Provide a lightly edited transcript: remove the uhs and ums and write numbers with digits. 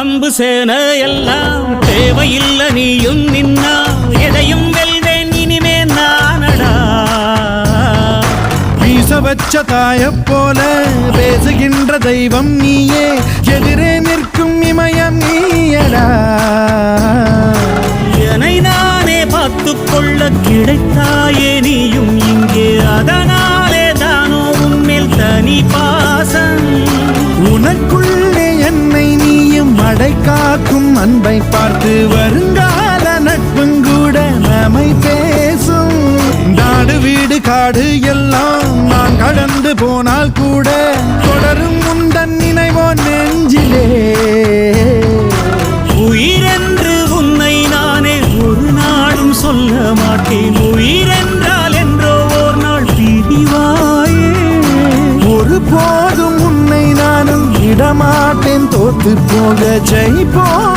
அம்பு சேன எல்லாம் தேவையில்லை நீயும் நின்னா எதையும் வெல்வேன் இனிமே நானடா வீச வச்ச தாய போல பேசுகின்ற தெய்வம் நீயே எதிரே நிற்கும் இமயம் நீயடா என்னை நானே பார்த்துக் கொள்ள கிடைத்தாயே நீயும் இங்கே அதனாலே தானோ உன்மேல் தனி பாசம் உனக்குள்ளே என்னை நீயும் அடை காக்கும் அன்பை பார்த்து வருங்கால நட்புங்கூட நம்மை பேசும் நாடு வீடு காடு எல்லாம் நான் கடந்து போனால் கூட தொடரும் உந்தன் நினைவோ நெஞ்சிலே உயிரென்று உன்னை நானே ஒரு நாளும் சொல்ல மாட்டேன் உயிரென்றால் என்றோ ஒரு நாள் பிரிவாயே ஒரு போதும் உன்னை நானும் விடமாட்டேன் தோத்து போக ஜெயிப்போம்